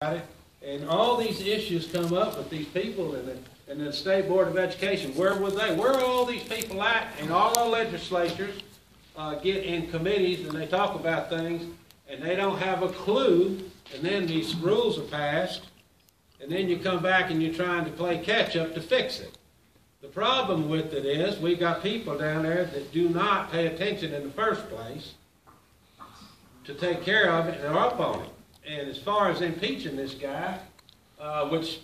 it, and all these issues come up with these people in the State Board of Education. Where were they? Where are all these people at? And all our legislatures get in committees and they talk about things and they don't have a clue, and then these rules are passed, and then you come back and you're trying to play catch up to fix it. The problem with it is we've got people down there that do not pay attention in the first place to take care of it, and are up on it. And as far as impeaching this guy, which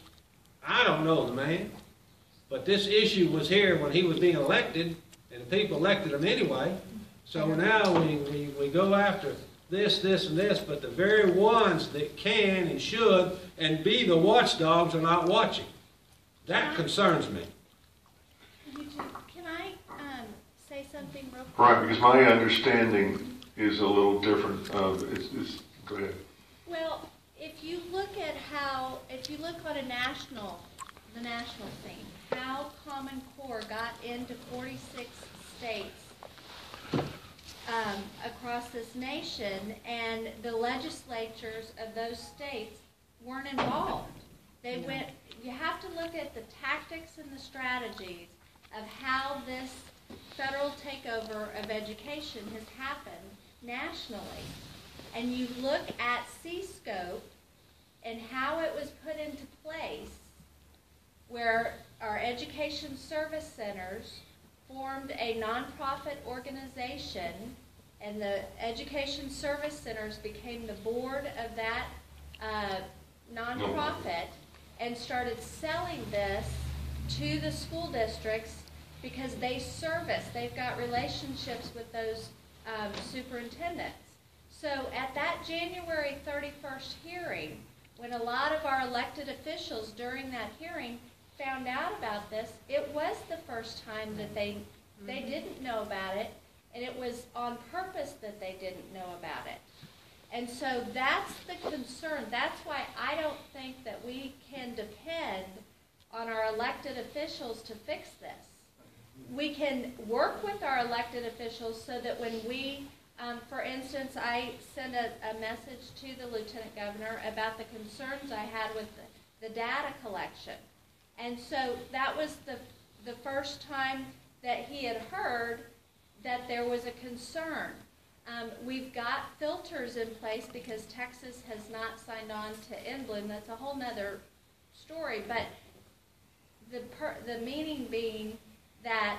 I don't know the man, but this issue was here when he was being elected, and the people elected him anyway. So now we go after this, and this, but the very ones that can and should and be the watchdogs are not watching. That concerns me. Can I say something real quick? Right, because my understanding is a little different. Go ahead. Well, if you look on the national scene, how Common Core got into 46 states across this nation, and the legislatures of those states weren't involved. They went. You have to look at the tactics and the strategies of how this federal takeover of education has happened nationally. And you look at C-Scope and how it was put into place, where our education service centers formed a nonprofit organization, and the education service centers became the board of that nonprofit and started selling this to the school districts because they've got relationships with those superintendents. So at that January 31st hearing, when a lot of our elected officials during that hearing found out about this, it was the first time that they didn't know about it, and it was on purpose that they didn't know about it. And so that's the concern. That's why I don't think that we can depend on our elected officials to fix this. We can work with our elected officials so that when we, for instance, I sent a message to the Lieutenant Governor about the concerns I had with the data collection. And so that was the first time that he had heard that there was a concern. We've got filters in place because Texas has not signed on to NBLUM. That's a whole nother story. But the meaning being that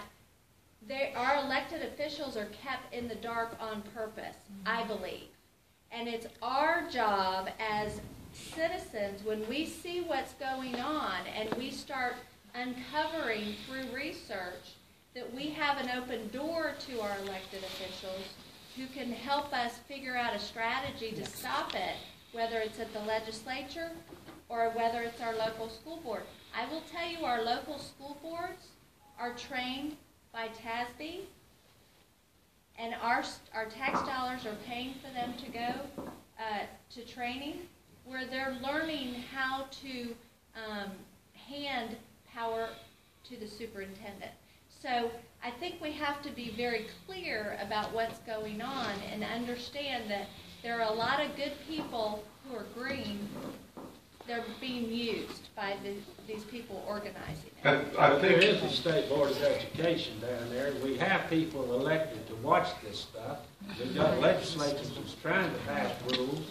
our elected officials are kept in the dark on purpose, I believe. And it's our job as citizens, when we see what's going on and we start uncovering through research, that we have an open door to our elected officials who can help us figure out a strategy to stop it, whether it's at the legislature or whether it's our local school board. I will tell you, our local school boards are trained by TASB, and our tax dollars are paying for them to go to training where they're learning how to hand power to the superintendent. So I think we have to be very clear about what's going on and understand that there are a lot of good people who are green. They're being used by these people organizing it. I think there is a State Board of Education down there. We have people elected to watch this stuff. We've got legislatures that's trying to pass rules,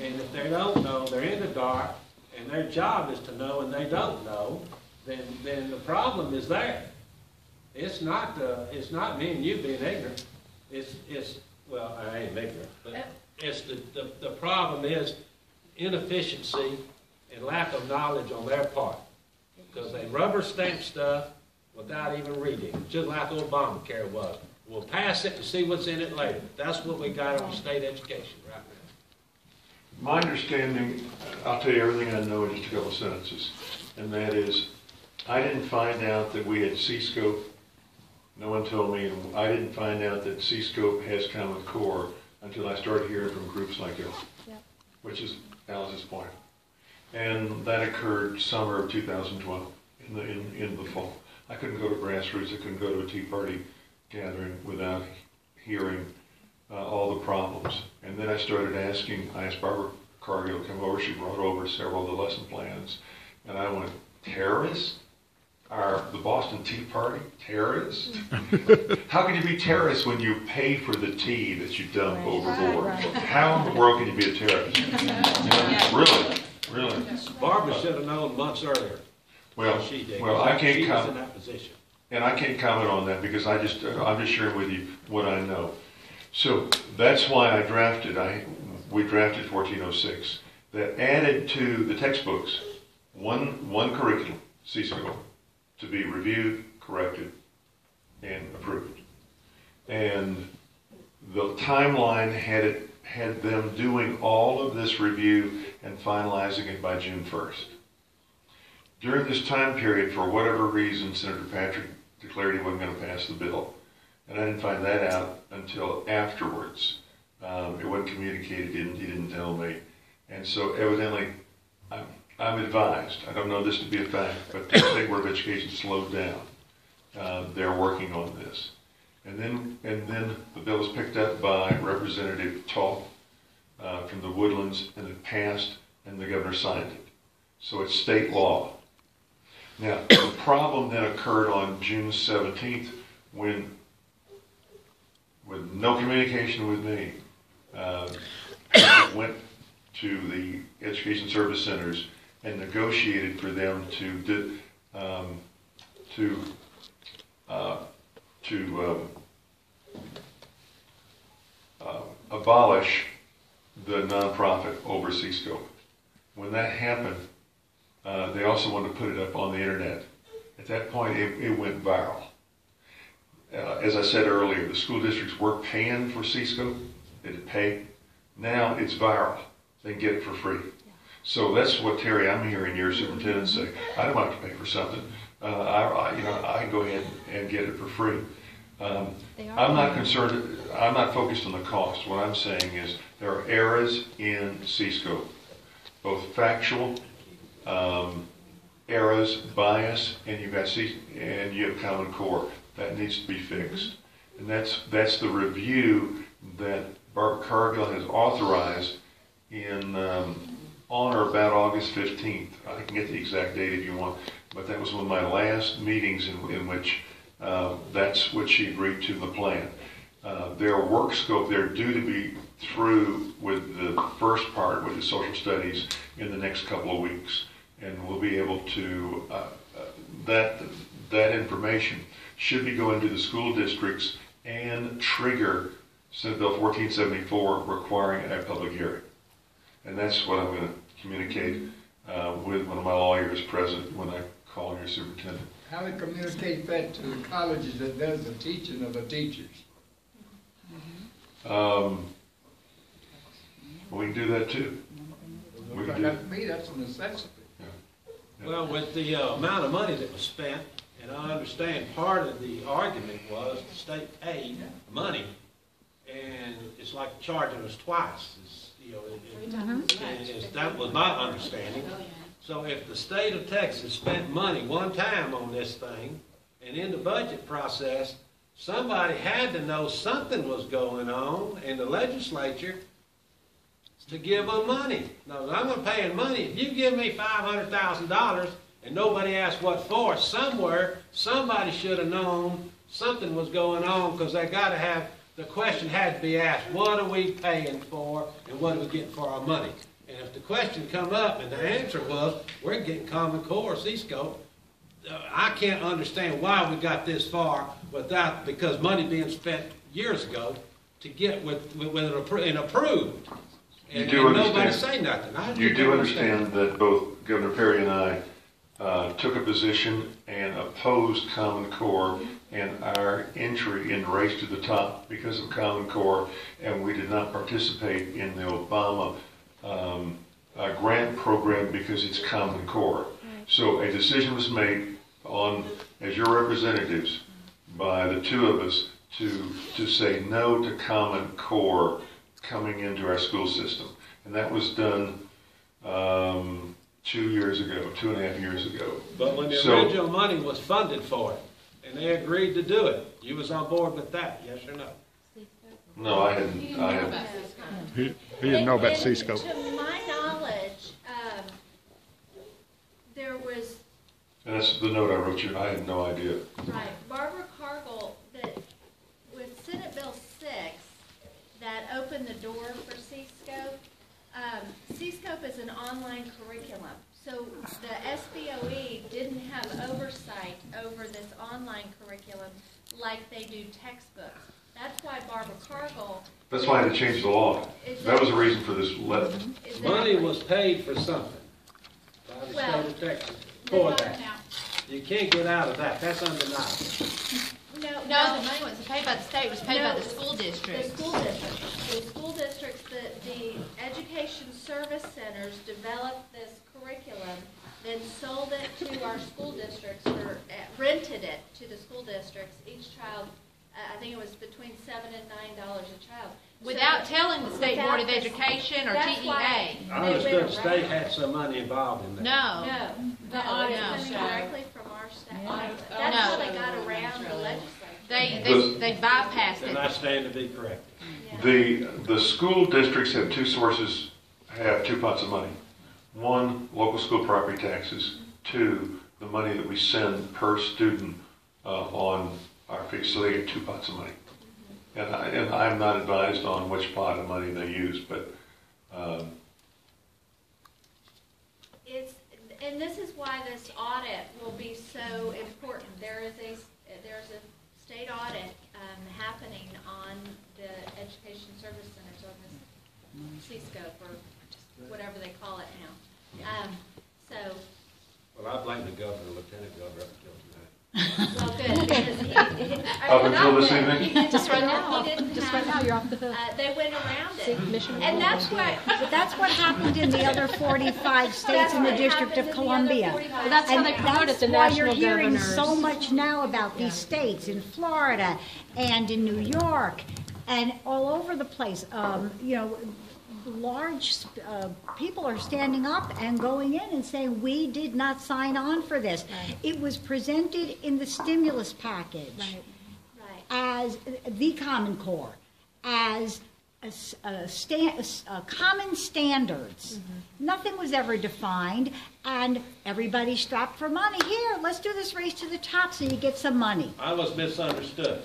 and if they don't know, they're in the dark, and their job is to know, and they don't know, then the problem is there. It's not me and you being ignorant. Well, I ain't ignorant, but it's the problem is inefficiency and lack of knowledge on their part, because they rubber stamp stuff without even reading it, just like Obamacare was. We'll pass it and see what's in it later. That's what we got on state education right now. My understanding, I'll tell you everything I know in just a couple of sentences, and that is, I didn't find out that we had C-Scope. No one told me, and I didn't find out that C-Scope has Common Core until I started hearing from groups like you, which is Alice's point. And that occurred summer of 2012, in the fall. I couldn't go to grassroots, I couldn't go to a Tea Party gathering without hearing all the problems. And then I asked Barbara Cargill come over, she brought over several of the lesson plans, and I went, terrorists? The Boston Tea Party, terrorists? How can you be terrorists when you pay for the tea that you dump overboard? Right. How in the world can you be a terrorist? Really? Barbara should have known months earlier. Well, She did. I can't She was in comment, that position. and I can't comment on that because I'm just sharing with you what I know. So that's why we drafted 1406 that added to the textbooks one curriculum, C-scope, to be reviewed, corrected, and approved. And the timeline had them doing all of this review and finalizing it by June 1st. During this time period, for whatever reason, Senator Patrick declared he wasn't going to pass the bill. And I didn't find that out until afterwards. It wasn't communicated, he didn't tell me. And so evidently, I'm advised, I don't know this to be a fact, but the State Board of Education slowed down. They're working on this. And then the bill was picked up by Representative Tull from the Woodlands, and it passed, and the governor signed it. So it's state law. Now, the problem then occurred on June 17th when, with no communication with me, went to the education service centers and negotiated for them to abolish the nonprofit over C-scope. When that happened, they also wanted to put it up on the internet. At that point, it went viral. As I said earlier, the school districts were paying for C-scope. They did pay. Now it's viral. They can get it for free. So that's what, Terry, I'm hearing your superintendent say. I don't have to pay for something. I can go ahead and get it for free. I'm not concerned. I'm not focused on the cost. What I'm saying is there are errors in C-scope, both factual errors, bias, and you have Common Core that needs to be fixed. And that's the review that Barbara Cargill has authorized in on or about August 15th. I can get the exact date if you want, but that was one of my last meetings in which that's what she agreed to in the plan. Their work scope, they're due to be through with the first part, with the social studies, in the next couple of weeks. And we'll be able to, that information should be going to the school districts and trigger Senate Bill 1474 requiring a public hearing. And that's what I'm going to communicate with one of my lawyers present when I call your superintendent. How to communicate that to the colleges that does the teaching of the teachers? We can do that too. We can do To me, that's a necessity. Yeah. Well, with the amount of money that was spent, and I understand part of the argument was the state paid money, and it's like charging us twice. That was my understanding. So if the state of Texas spent money one time on this thing, and in the budget process, somebody had to know something was going on in the legislature to give them money. Now, I'm going to pay in money. If you give me $500,000 and nobody asked what for, somewhere, somebody should have known something was going on, because they got to have, the question had to be asked, what are we paying for and what are we getting for our money? And if the question come up and the answer was, we're getting Common Core, C-scope, I can't understand why we got this far without, because money being spent years ago to get with an approved. And, You do and understand. nobody say nothing. You do understand that both Governor Perry and I took a position and opposed Common Core and our entry in Race to the Top because of Common Core, and we did not participate in the Obama grant program because it's Common Core. So a decision was made as your representatives by the two of us to say no to Common Core coming into our school system. And that was done 2 years ago, 2.5 years ago. But when the original money was funded for it, and they agreed to do it, you was on board with that, yes or no? No, I hadn't. He didn't know about C-scope. To my And that's the note I wrote you. I had no idea. Right, Barbara Cargill, that with Senate Bill 6, that opened the door for C-Scope. C-Scope is an online curriculum, so the SBOE didn't have oversight over this online curriculum like they do textbooks. That's why Barbara Cargill. That's why they changed the law. That was the reason for this letter. Money was paid for something by the state of Texas for that. You can't get out of that. That's undeniable. No, the money wasn't paid by the state, it was paid by the school district. The school districts. The school districts, the education service centers developed this curriculum, then sold it to our school districts, or rented it to the school districts. Each child, I think it was between $7 and $9 a child. Without telling the State Board of Education or TEA. I understood the state had some money involved in that. No. The audit coming directly from our state. That's how they got around the legislature. They bypassed And I it. stand to be corrected. The school districts have two sources, have two pots of money. One, local school property taxes. Two, the money that we send per student on our fees. So they get two pots of money. And I'm not advised on which pot of money they use, but and this is why this audit will be so important. There's a state audit happening on the education service centers on this C-Scope or whatever they call it now. Well, I blame the governor, lieutenant governor, up until tonight. Well, good, because up until this evening? Just right now, you're off the hook. they went around it. Mission And that's what, But that's what happened in the other 45 states in the District of Columbia. Well, that's how they promoted the That's why you're national hearing governors. so much now about these states in Florida and in New York and all over the place. Large people are standing up and going in and saying, we did not sign on for this. Right. It was presented in the stimulus package Right. as the Common Core, as common standards. Nothing was ever defined, and everybody strapped for money. Here, let's do this race to the top so you get some money. I was misunderstood.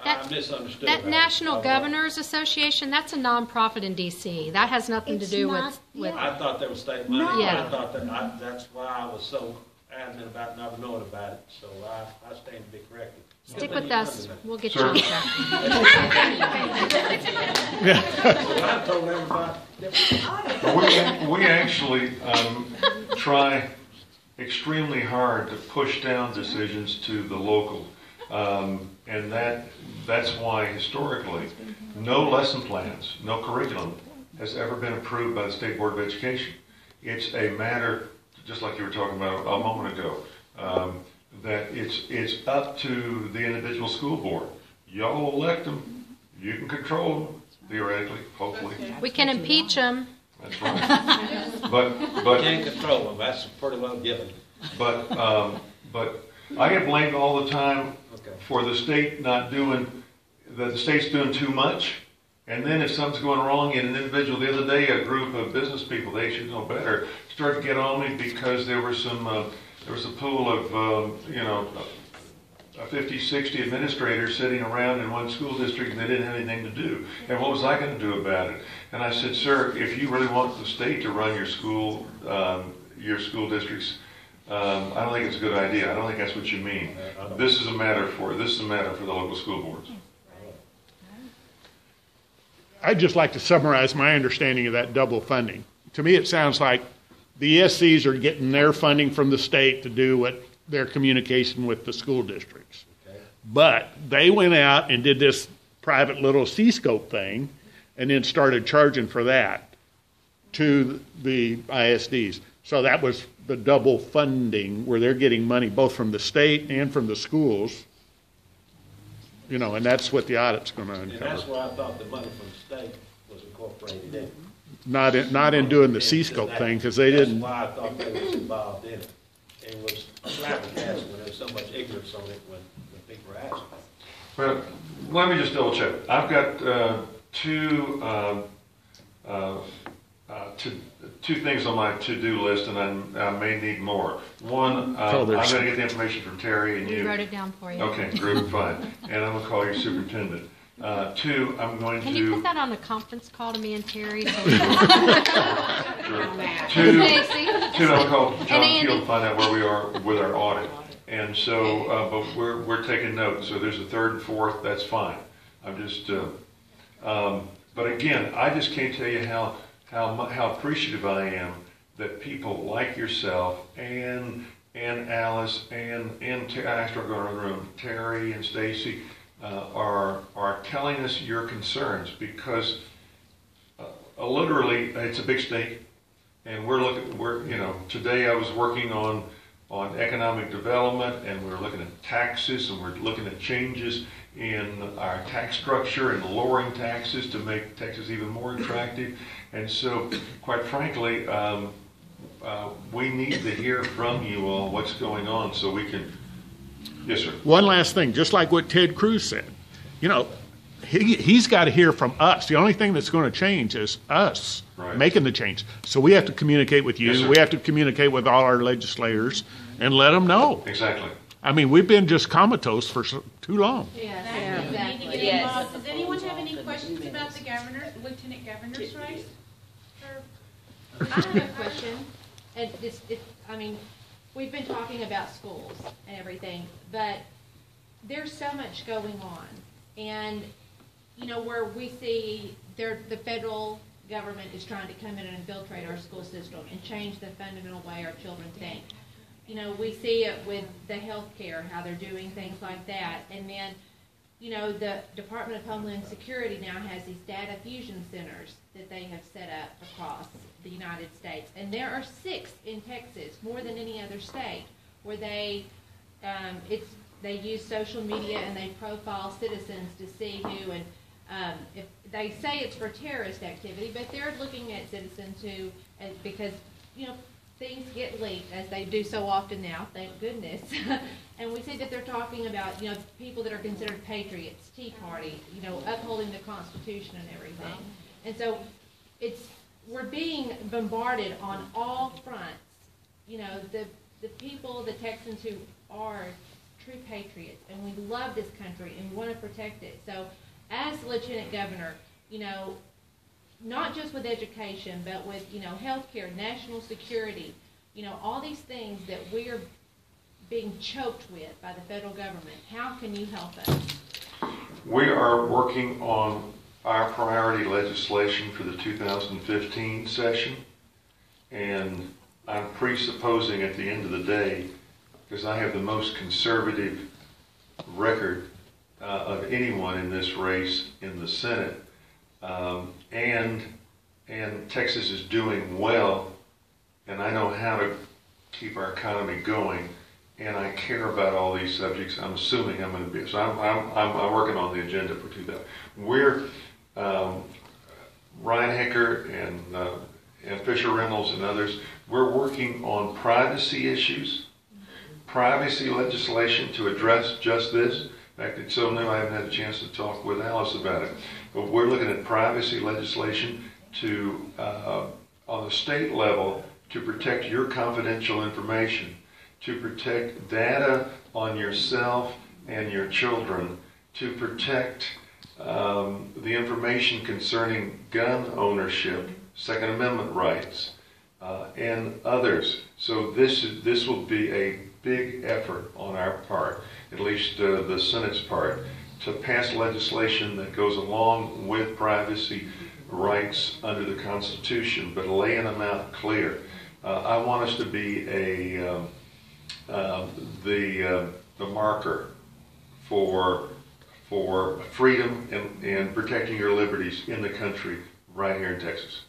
I misunderstood. That about it. National Governors Association, that's a nonprofit in D.C. That has nothing to It's do not- with. yeah. I thought there was state money. No. Yeah. I thought that's why I was so adamant about never knowing about it. So I stand to be corrected. Stick with us. We'll get you Sure. on track. I told everybody different. We actually try extremely hard to push down decisions to the local. And that's why historically, no lesson plans, no curriculum has ever been approved by the State Board of Education. It's a matter, just like you were talking about a moment ago, that it's up to the individual school board. Y'all elect them, you can control them, theoretically, hopefully. We can impeach them. That's right. But Can't control them. That's pretty well given. But I get blamed all the time Okay. for the state not doing, that the state's doing too much. And then if something's going wrong in an individual, the other day, a group of business people, they should know better, started to get on me because there was a pool of, 50, 60 administrators sitting around in one school district and they didn't have anything to do. And what was I going to do about it? And I said, sir, if you really want the state to run your school districts, I don't think it's a good idea. I don't think that's what you mean. This is a matter for the local school boards. I'd just like to summarize my understanding of that double funding. To me, it sounds like the ESCs are getting their funding from the state to do what their communication with the school districts. Okay. But they went out and did this private little C-scope thing and then started charging for that to the ISDs. So that was the double funding where they're getting money both from the state and from the schools. And that's what the audit's going to And uncover. that's why I thought the money from the state was incorporated in. Not in doing the C-scope thing, because they didn't. That's why I thought they was involved in it. It was flabbergasted when there was so much ignorance on it when people were asking. Well, let me just double check. I've got two two things on my to-do list, and I may need more. One, I'm going to get the information from Terry and you. We wrote it down for you. Okay, group, fine. And I'm going to call your superintendent. Two, I'm going Can to... you put that on a conference call to me and Terry? So Sure. Two, I'm going to call John Keel to find out where we are with our audit. And so, but we're taking notes. So there's a third and fourth, that's fine. I'm just, but again, I just can't tell you how appreciative I am that people like yourself and Alice and I start going around the room, Terry and Stacy are telling us your concerns, because literally it's a big state, and today I was working on economic development, and we're looking at taxes, and we're looking at changes in our tax structure and lowering taxes to make Texas even more attractive. And so, quite frankly, we need to hear from you all what's going on so we can... Yes, sir. One last thing, just like what Ted Cruz said. He's got to hear from us. The only thing that's going to change is us making the change. So we have to communicate with you. Yes, we have to communicate with all our legislators and let them know. Exactly. I mean, we've been just comatose for too long. Yes, exactly. Yes. Does anyone have any questions about the lieutenant governor's race? I have a question, and we've been talking about schools and everything, but there's so much going on, and where we see the federal government is trying to come in and infiltrate our school system and change the fundamental way our children think. We see it with the health care, how they're doing things like that, and then the Department of Homeland Security now has these data fusion centers that they have set up across the United States. And there are 6 in Texas, more than any other state, where they use social media and they profile citizens to see who, and if they say it's for terrorist activity, but they're looking at citizens who, because, things get leaked, as they do so often now, thank goodness. And we see that they're talking about, people that are considered patriots, Tea Party, upholding the Constitution and everything. And so we're being bombarded on all fronts. The people, the Texans who are true patriots, and we love this country and want to protect it. So as the Lieutenant Governor, not just with education, but with, healthcare, national security, all these things that we're being choked with by the federal government. How can you help us? We are working on our priority legislation for the 2015 session, and I'm presupposing at the end of the day, because I have the most conservative record of anyone in this race in the Senate, and Texas is doing well, and I know how to keep our economy going, and I care about all these subjects. I'm assuming I'm going to be, so I'm working on the agenda for 2000. We're Ryan Hecker and Fisher Reynolds and others. We're working on privacy issues, privacy legislation to address just this. In fact, it's so new I haven't had a chance to talk with Alice about it. But we're looking at privacy legislation to, on the state level, to protect your confidential information, to protect data on yourself and your children, to protect the information concerning gun ownership, Second Amendment rights, and others. So this will be a big effort on our part, at least the Senate's part, to pass legislation that goes along with privacy rights under the Constitution, but laying them out clear. I want us to be the marker for freedom and protecting your liberties in the country right here in Texas.